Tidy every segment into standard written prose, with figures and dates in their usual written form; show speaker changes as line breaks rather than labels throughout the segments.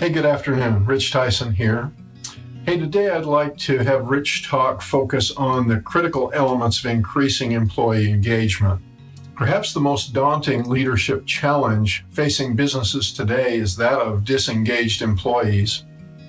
Hey, good afternoon. Rich Tyson here. Hey, today I'd like to have RichTalk focus on the critical elements of increasing employee engagement. Perhaps the most daunting leadership challenge facing businesses today is that of disengaged employees.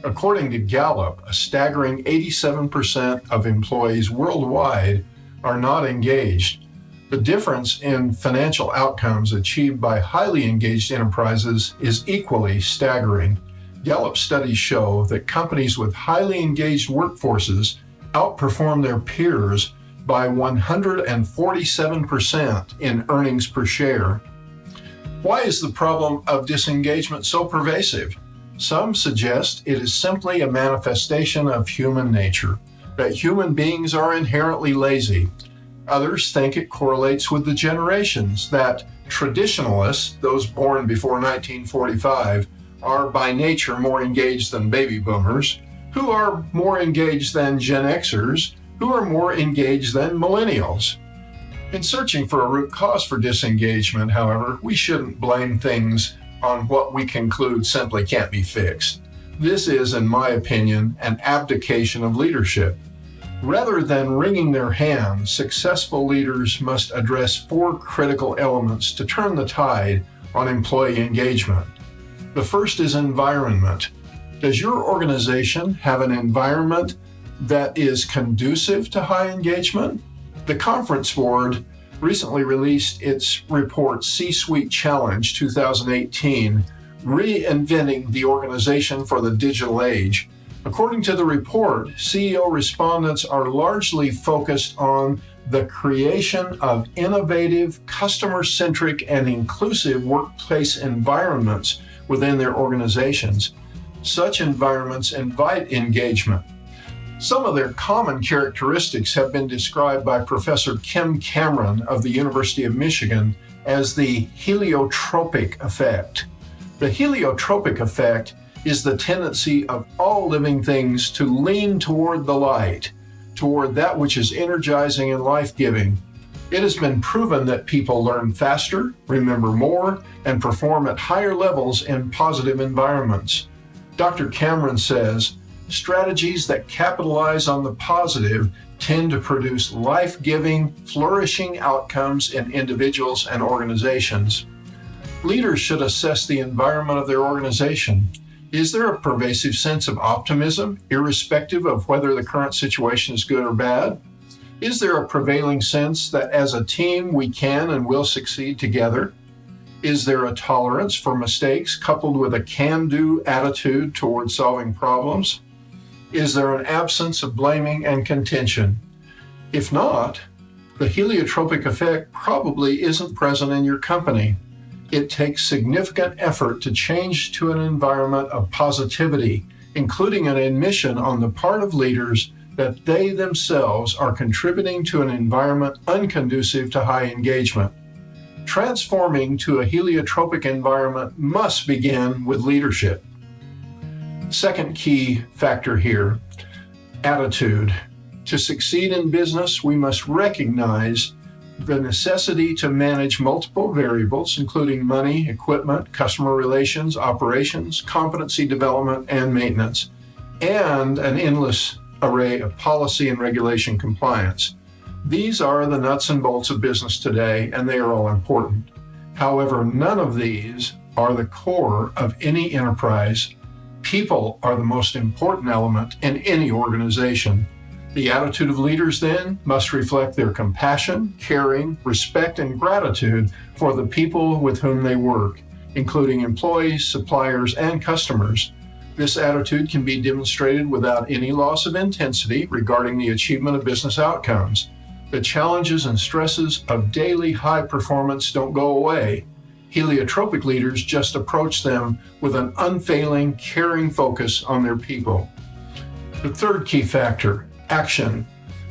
According to Gallup, a staggering 87% of employees worldwide are not engaged. The difference in financial outcomes achieved by highly engaged enterprises is equally staggering. Gallup studies show that companies with highly engaged workforces outperform their peers by 147% in earnings per share. Why is the problem of disengagement so pervasive? Some suggest it is simply a manifestation of human nature, that human beings are inherently lazy. Others think it correlates with the generations, that traditionalists, those born before 1945, are by nature more engaged than baby boomers, who are more engaged than Gen Xers, who are more engaged than millennials. In searching for a root cause for disengagement, however, we shouldn't blame things on what we conclude simply can't be fixed. This is, in my opinion, an abdication of leadership. Rather than wringing their hands, successful leaders must address 4 critical elements to turn the tide on employee engagement. The first is environment. Does your organization have an environment that is conducive to high engagement? The Conference Board recently released its report C-Suite Challenge 2018, Reinventing the Organization for the Digital Age. According to the report, CEO respondents are largely focused on the creation of innovative, customer-centric, and inclusive workplace environments within their organizations. Such environments invite engagement. Some of their common characteristics have been described by Professor Kim Cameron of the University of Michigan as the heliotropic effect. The heliotropic effect is the tendency of all living things to lean toward the light, toward that which is energizing and life-giving. It has been proven that people learn faster, remember more, and perform at higher levels in positive environments. Dr. Cameron says, strategies that capitalize on the positive tend to produce life-giving, flourishing outcomes in individuals and organizations. Leaders should assess the environment of their organization. Is there a pervasive sense of optimism, irrespective of whether the current situation is good or bad? Is there a prevailing sense that as a team we can and will succeed together? Is there a tolerance for mistakes coupled with a can-do attitude toward solving problems? Is there an absence of blaming and contention? If not, the heliotropic effect probably isn't present in your company. It takes significant effort to change to an environment of positivity, including an admission on the part of leaders that they themselves are contributing to an environment unconducive to high engagement. Transforming to a heliotropic environment must begin with leadership. Second key factor here, attitude. To succeed in business, we must recognize the necessity to manage multiple variables, including money, equipment, customer relations, operations, competency development, and maintenance, and an endless array of policy and regulation compliance. These are the nuts and bolts of business today, and they are all important. However, none of these are the core of any enterprise. People are the most important element in any organization. The attitude of leaders, then, must reflect their compassion, caring, respect, and gratitude for the people with whom they work, including employees, suppliers, and customers. This attitude can be demonstrated without any loss of intensity regarding the achievement of business outcomes. The challenges and stresses of daily high performance don't go away. Heliotropic leaders just approach them with an unfailing, caring focus on their people. The third key factor, action.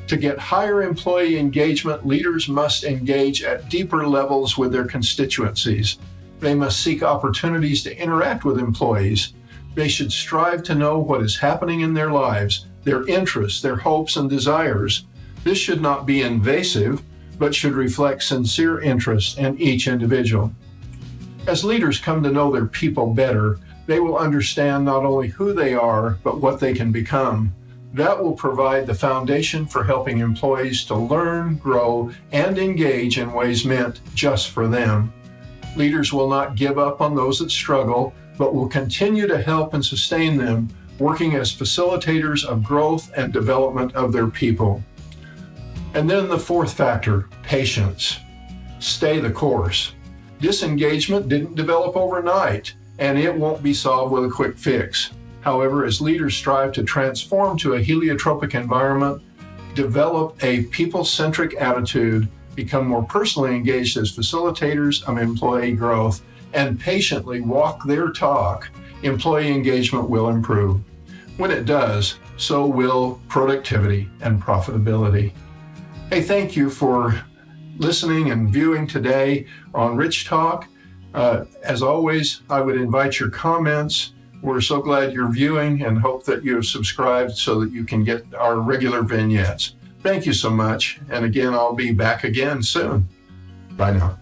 To get higher employee engagement, leaders must engage at deeper levels with their constituencies. They must seek opportunities to interact with employees. They should strive to know what is happening in their lives, their interests, their hopes, and desires. This should not be invasive, but should reflect sincere interest in each individual. As leaders come to know their people better, They will understand not only who they are, but what they can become. That will provide the foundation for helping employees to learn, grow, and engage in ways meant just for them. Leaders will not give up on those that struggle, but will continue to help and sustain them, working as facilitators of growth and development of their people. And then the fourth factor, patience. Stay the course. Disengagement didn't develop overnight, and it won't be solved with a quick fix. However, as leaders strive to transform to a heliotropic environment, develop a people-centric attitude, become more personally engaged as facilitators of employee growth, and patiently walk their talk, employee engagement will improve. When it does, so will productivity and profitability. Hey, thank you for listening and viewing today on RichTalk. As always, I would invite your comments. We're so glad you're viewing and hope that you have subscribed so that you can get our regular vignettes. Thank you so much. And again, I'll be back again soon. Bye now.